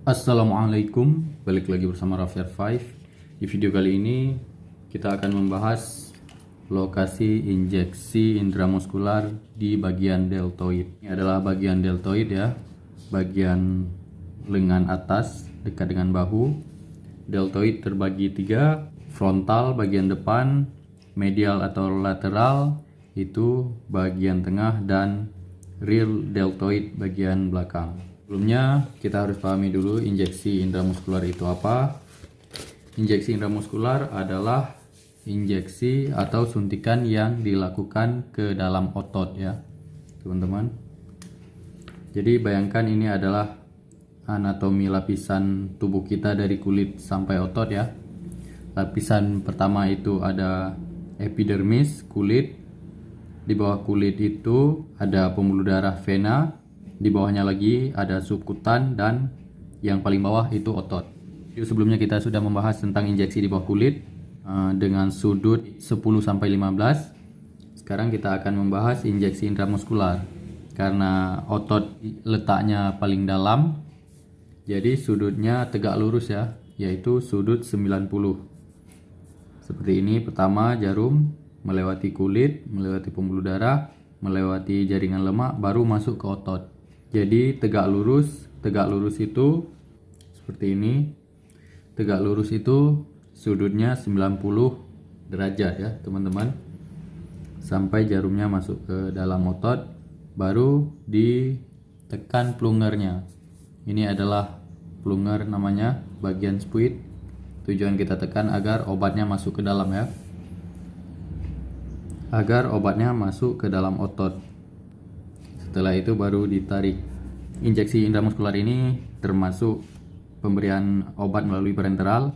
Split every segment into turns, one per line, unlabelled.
Assalamualaikum, balik lagi bersama Raffiar 5. Di video kali ini kita akan membahas lokasi injeksi intramuskular di bagian deltoid. Ini adalah bagian deltoid ya, bagian lengan atas dekat dengan bahu. Deltoid terbagi tiga: frontal bagian depan, medial atau lateral itu bagian tengah, dan rear deltoid bagian belakang. Sebelumnya kita harus pahami dulu injeksi intramuskular itu apa. Injeksi intramuskular adalah injeksi atau suntikan yang dilakukan ke dalam otot ya teman-teman. Jadi bayangkan ini adalah anatomi lapisan tubuh kita dari kulit sampai otot ya. Lapisan pertama itu ada epidermis, kulit. Di bawah kulit itu ada pembuluh darah, vena. Di bawahnya lagi ada subkutan, dan yang paling bawah itu otot. Jadi sebelumnya kita sudah membahas tentang injeksi di bawah kulit dengan sudut 10-15. Sekarang kita akan membahas injeksi intramuskular. Karena otot letaknya paling dalam, jadi sudutnya tegak lurus ya, yaitu sudut 90. Seperti ini, pertama jarum melewati kulit, melewati pembuluh darah, melewati jaringan lemak, baru masuk ke otot. Jadi tegak lurus itu seperti ini. Tegak lurus itu sudutnya 90 derajat ya teman-teman. Sampai jarumnya masuk ke dalam otot, baru ditekan plungernya. Ini adalah plunger namanya, bagian spuit. Tujuan kita tekan agar obatnya masuk ke dalam ya. Agar obatnya masuk ke dalam otot. Setelah itu baru ditarik. Injeksi intramuskular ini termasuk pemberian obat melalui parenteral.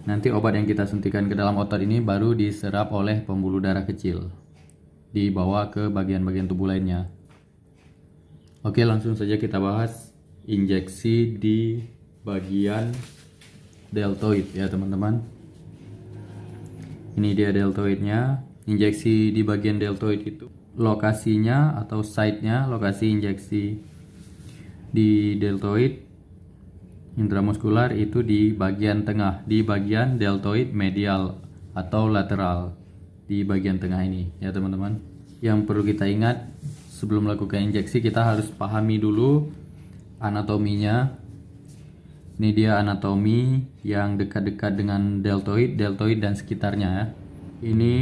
Nanti obat yang kita suntikan ke dalam otot ini baru diserap oleh pembuluh darah kecil, dibawa ke bagian-bagian tubuh lainnya. Oke, langsung saja kita bahas injeksi di bagian deltoid ya teman-teman. Ini dia deltoidnya. Injeksi di bagian deltoid itu lokasinya atau site-nya, lokasi injeksi di deltoid intramuskular itu di bagian tengah, di bagian deltoid medial atau lateral, di bagian tengah ini ya teman-teman. Yang perlu kita ingat sebelum melakukan injeksi, kita harus pahami dulu anatominya. Ini dia anatomi yang dekat-dekat dengan deltoid dan sekitarnya ya. Ini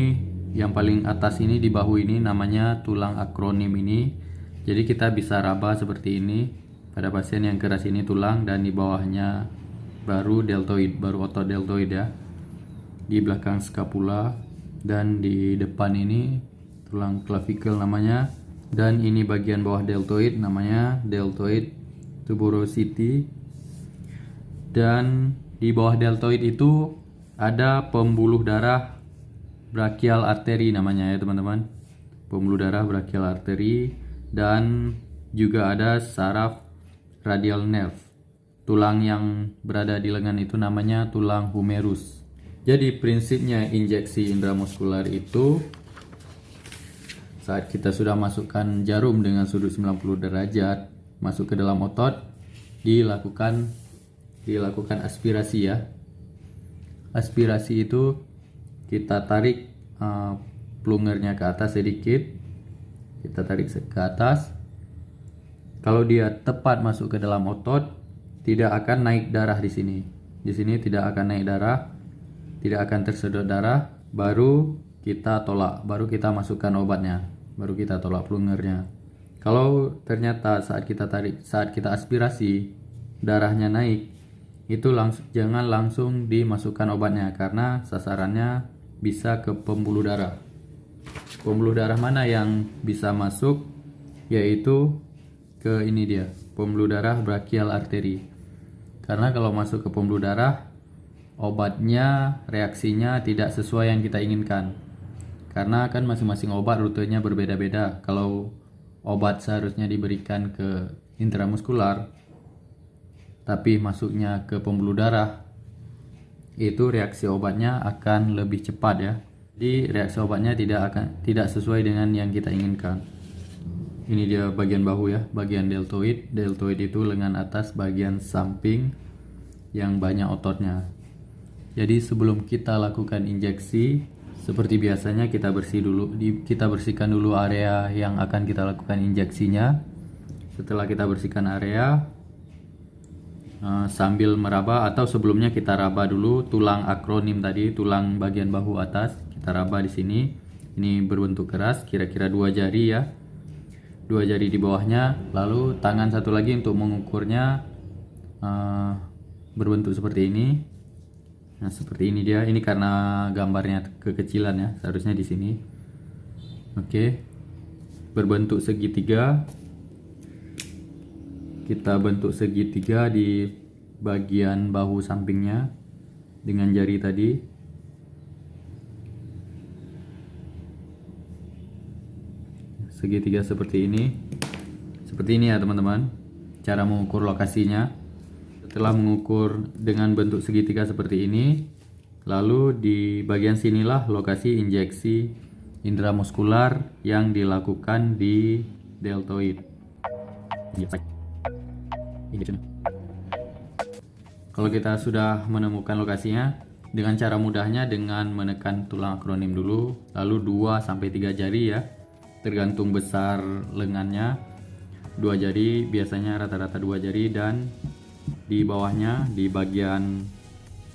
yang paling atas ini di bahu ini namanya tulang akronim ini. Jadi kita bisa raba seperti ini. Pada pasien yang keras ini tulang, dan di bawahnya baru deltoid, baru otot deltoid ya. Di belakang skapula, dan di depan ini tulang clavicle namanya. Dan ini bagian bawah deltoid namanya deltoid tuberosity. Dan di bawah deltoid itu ada pembuluh darah brachial artery namanya ya teman-teman. Pembuluh darah brachial artery, dan juga ada saraf radial nerve. Tulang yang berada di lengan itu namanya tulang humerus. Jadi prinsipnya injeksi intramuskular itu, saat kita sudah masukkan jarum dengan sudut 90 derajat masuk ke dalam otot, dilakukan aspirasi ya. Aspirasi itu kita tarik plungernya ke atas sedikit. Kita tarik ke atas. Kalau dia tepat masuk ke dalam otot, tidak akan naik darah di sini. Di sini tidak akan naik darah, tidak akan tersedot darah. Baru kita tolak, baru kita masukkan obatnya, baru kita tolak plungernya. Kalau ternyata saat kita tarik, saat kita aspirasi, darahnya naik, itu jangan langsung dimasukkan obatnya, karena sasarannya bisa ke pembuluh darah. Pembuluh darah mana yang bisa masuk? Yaitu ke ini dia, pembuluh darah brachial artery. Karena kalau masuk ke pembuluh darah, obatnya reaksinya tidak sesuai yang kita inginkan. Karena kan masing-masing obat rutenya berbeda-beda. Kalau obat seharusnya diberikan ke intramuskular, tapi masuknya ke pembuluh darah, itu reaksi obatnya akan lebih cepat ya. Jadi reaksi obatnya tidak sesuai dengan yang kita inginkan. Ini dia bagian bahu ya, bagian deltoid. Deltoid itu lengan atas bagian samping yang banyak ototnya. Jadi sebelum kita lakukan injeksi, seperti biasanya kita bersihkan dulu area yang akan kita lakukan injeksinya. Setelah kita bersihkan area, sambil meraba, atau sebelumnya kita raba dulu tulang akronim tadi, tulang bagian bahu atas. Kita raba di sini. Ini berbentuk keras, kira-kira 2 jari ya. 2 jari di bawahnya, lalu tangan satu lagi untuk mengukurnya, berbentuk seperti ini. Nah, seperti ini dia. Ini karena gambarnya kekecilan ya, seharusnya di sini. Oke. Berbentuk segitiga. Kita bentuk segitiga di bagian bahu sampingnya dengan jari tadi. Segitiga seperti ini. Seperti ini ya teman-teman, cara mengukur lokasinya. Setelah mengukur dengan bentuk segitiga seperti ini, lalu di bagian sinilah lokasi injeksi intramuskular yang dilakukan di deltoid. Kalau kita sudah menemukan lokasinya, dengan cara mudahnya dengan menekan tulang akronim dulu, lalu 2-3 jari ya, tergantung besar lengannya. 2 jari, biasanya rata-rata 2 jari, dan di bawahnya di bagian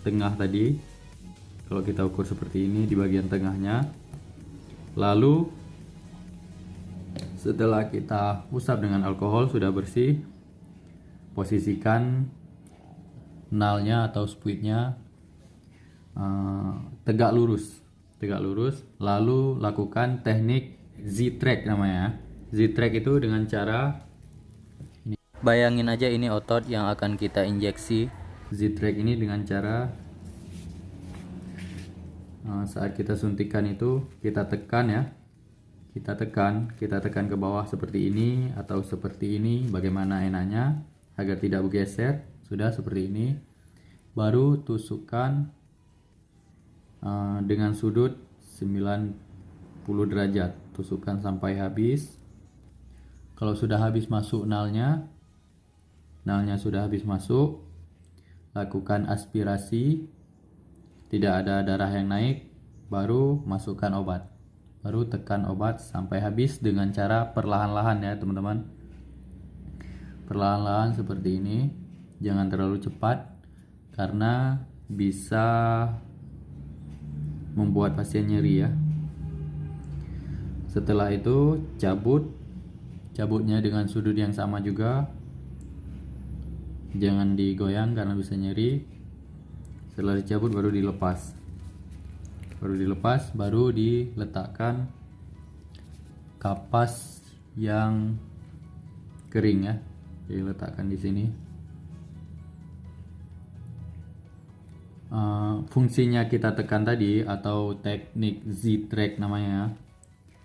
tengah tadi, kalau kita ukur seperti ini di bagian tengahnya. Lalu setelah kita usap dengan alkohol sudah bersih, posisikan nalnya atau spuitnya tegak lurus, lalu lakukan teknik Z-track namanya. Z-track itu dengan cara ini. Bayangin aja ini otot yang akan kita injeksi. Z-track ini dengan cara saat kita suntikan itu kita tekan ya, kita tekan ke bawah seperti ini atau seperti ini, bagaimana enaknya agar tidak bergeser. Sudah seperti ini, baru tusukkan dengan sudut 90 derajat, tusukkan sampai habis. Kalau sudah habis masuk nalnya sudah habis masuk, lakukan aspirasi, tidak ada darah yang naik, baru masukkan obat, baru tekan obat sampai habis dengan cara perlahan-lahan ya teman-teman, perlahan-lahan seperti ini. Jangan terlalu cepat karena bisa membuat pasien nyeri ya. Setelah itu cabutnya dengan sudut yang sama juga, jangan digoyang karena bisa nyeri. Setelah dicabut baru dilepas, baru diletakkan kapas yang kering ya, diletakkan di sini. Fungsinya kita tekan tadi, atau teknik Z-track namanya,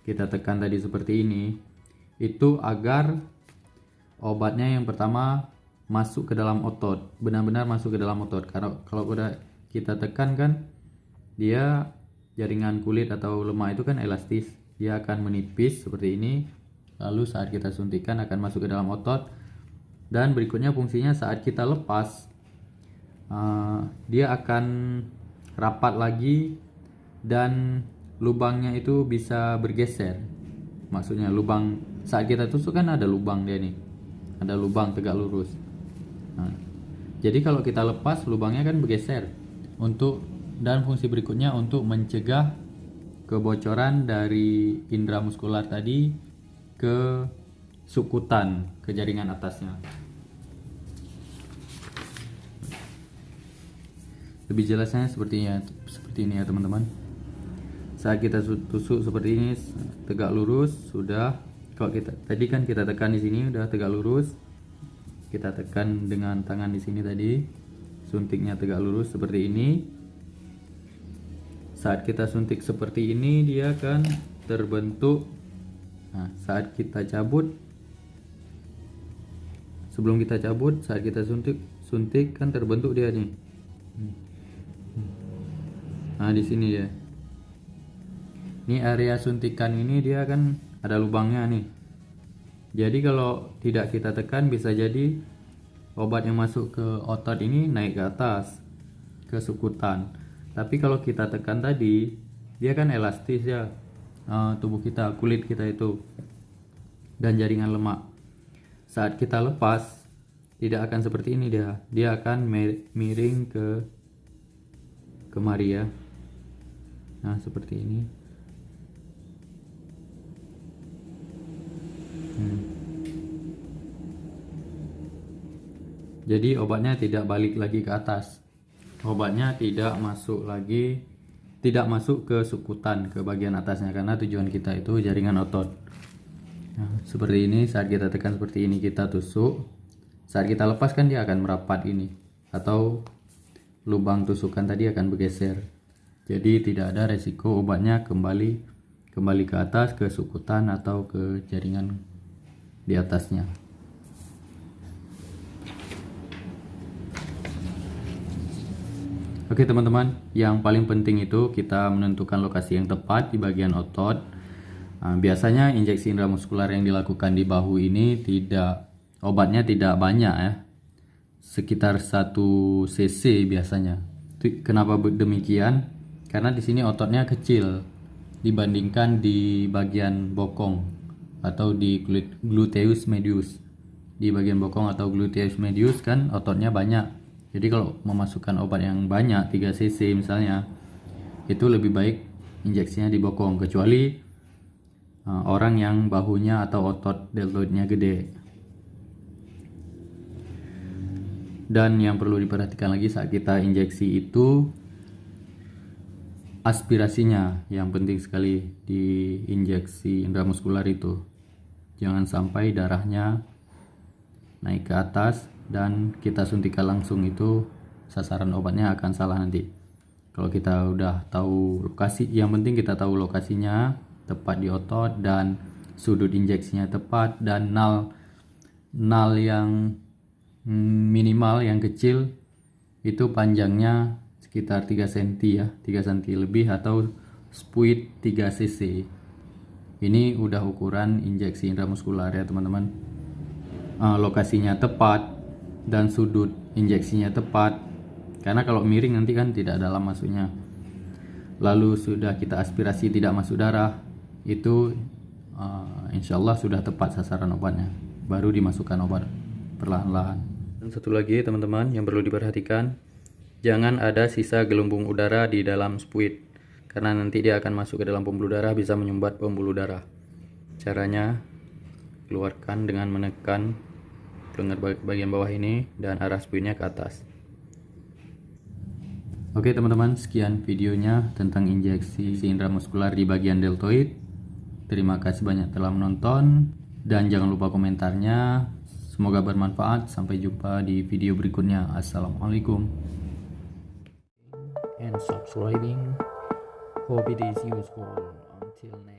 kita tekan tadi seperti ini, itu agar obatnya yang pertama masuk ke dalam otot, benar-benar masuk ke dalam otot. Karena kalau udah kita tekan kan, dia jaringan kulit atau lemak itu kan elastis, dia akan menipis seperti ini, lalu saat kita suntikan akan masuk ke dalam otot. Dan berikutnya fungsinya saat kita lepas, dia akan rapat lagi dan lubangnya itu bisa bergeser. Maksudnya lubang saat kita tusuk kan ada lubang, dia nih ada lubang tegak lurus. Jadi kalau kita lepas lubangnya kan bergeser. Dan fungsi berikutnya untuk mencegah kebocoran dari indera muskular tadi ke sukutan, ke jaringan atasnya. Lebih jelasnya seperti ini ya teman-teman. Saat kita tusuk seperti ini tegak lurus sudah. Kalau tadi kan kita tekan di sini udah tegak lurus. Kita tekan dengan tangan di sini tadi, suntiknya tegak lurus seperti ini. Saat kita suntik seperti ini dia akan terbentuk. Nah, saat kita cabut, sebelum kita cabut, saat kita suntik kan terbentuk dia nih. Nah, di sini ya. Ini area suntikan ini dia kan ada lubangnya nih. Jadi kalau tidak kita tekan bisa jadi obat yang masuk ke otot ini naik ke atas, ke sukutan. Tapi kalau kita tekan tadi, dia kan elastis ya, tubuh kita, kulit kita itu, dan jaringan lemak. Saat kita lepas, tidak akan seperti ini dia akan miring ke kemari ya. Nah seperti ini. Jadi obatnya tidak balik lagi ke atas, obatnya tidak masuk ke sukutan, ke bagian atasnya, karena tujuan kita itu jaringan otot. Nah, seperti ini, saat kita tekan seperti ini kita tusuk, saat kita lepaskan dia akan merapat ini, atau lubang tusukan tadi akan bergeser. Jadi tidak ada resiko obatnya kembali ke atas, ke sukutan atau ke jaringan di atasnya. Oke teman-teman, yang paling penting itu kita menentukan lokasi yang tepat di bagian otot. Biasanya injeksi intramuskular yang dilakukan di bahu ini obatnya tidak banyak ya, sekitar 1 cc biasanya. Kenapa demikian? Karena di sini ototnya kecil dibandingkan di bagian bokong atau di gluteus medius. Di bagian bokong atau gluteus medius kan ototnya banyak. Jadi kalau memasukkan obat yang banyak 3 cc misalnya, itu lebih baik injeksinya di bokong, kecuali orang yang bahunya atau otot deltoidnya gede. Dan yang perlu diperhatikan lagi saat kita injeksi itu aspirasinya, yang penting sekali di injeksi intramuskular itu. Jangan sampai darahnya naik ke atas dan kita suntikan langsung, itu sasaran obatnya akan salah nanti. Kalau kita udah tahu lokasi, yang penting kita tahu lokasinya tepat di otot dan sudut injeksinya tepat, dan nal yang minimal yang kecil itu panjangnya sekitar 3 cm ya, 3 cm lebih, atau spuit 3 cc. Ini udah ukuran injeksi intramuskular ya teman-teman. Lokasinya tepat dan sudut injeksinya tepat, karena kalau miring nanti kan tidak dalam masuknya. Lalu sudah kita aspirasi tidak masuk darah, itu insya Allah sudah tepat sasaran obatnya, baru dimasukkan obat perlahan-lahan. Dan satu lagi teman-teman yang perlu diperhatikan, jangan ada sisa gelembung udara di dalam spuit, karena nanti dia akan masuk ke dalam pembuluh darah, bisa menyumbat pembuluh darah. Caranya keluarkan dengan menekan lengan bagian bawah ini dan arah spuitnya ke atas. Oke teman-teman, sekian videonya tentang injeksi intramuskular di bagian deltoid. Terima kasih banyak telah menonton, dan jangan lupa komentarnya. Semoga bermanfaat. Sampai jumpa di video berikutnya. Assalamualaikum. And subscribing. Hope it is useful. Until next